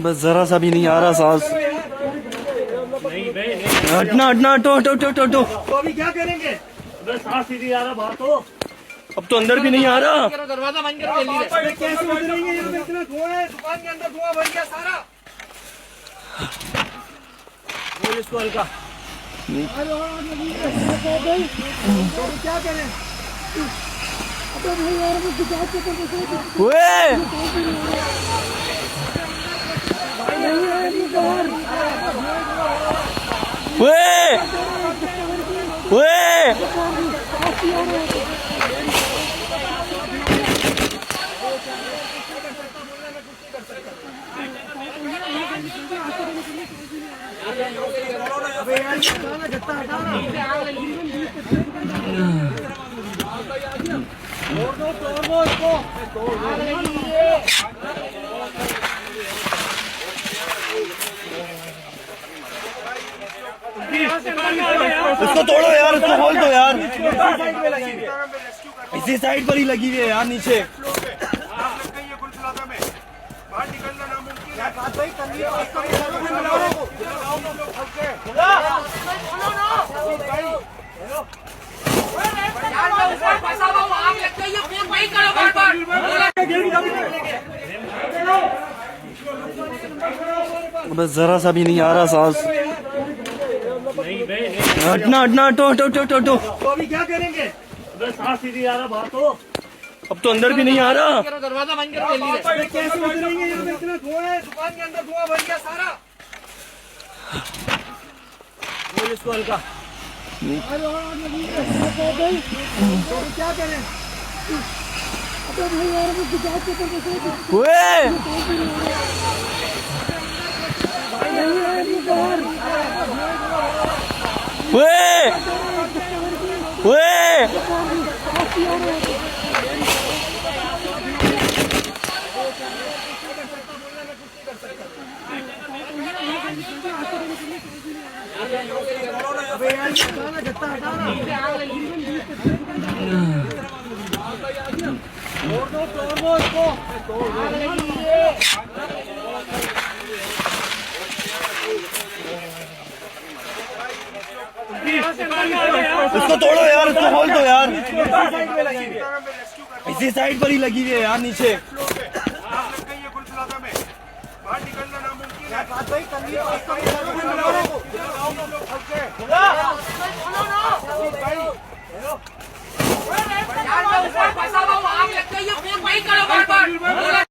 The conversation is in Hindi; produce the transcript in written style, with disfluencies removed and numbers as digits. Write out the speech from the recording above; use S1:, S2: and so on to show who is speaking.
S1: बस जरा सा भी नहीं आ रहा सांस। हटना हटना, हटो हटो हटो हटो।
S2: तो अभी क्या करेंगे?
S3: सांस सीधी आ रहा बाहर तो।
S1: अब तो अंदर भी नहीं आ रहा।
S2: दरवाजा बंद करो जल्दी से। कैसे उतरेंगे? यहाँ पे इतना धुआं है, दुकान के अंदर धुआं भर गया सारा।
S3: बोल इसको हल्का।
S2: तो अभी क्या करें?
S1: इसको तोड़ो यार, इसको खोल दो यार। इसी साइड पर ही लगी हुई है यार, नीचे। बस जरा सा भी नहीं आ रहा सांस। हटना हटना, हटो हटो हटो हटो।
S2: तो अभी क्या करेंगे?
S3: सांस सीधी आ रहा बाहर तो।
S1: अब तो अंदर भी नहीं आ रहा।
S2: दरवाजा बंद करो जल्दी से। कैसे उतरेंगे? यहाँ पे इतना धुआं है, दुकान के अंदर धुआं भर गया सारा।
S3: बोल इसको हल्का।
S2: तो अभी क्या करें?
S1: इसको तोड़ो यार, इसको खोल दो यार। इसी साइड पर ही लगी हुई है यार, नीचे।
S2: आग लगता है, ये फोन वही करो बार-बार।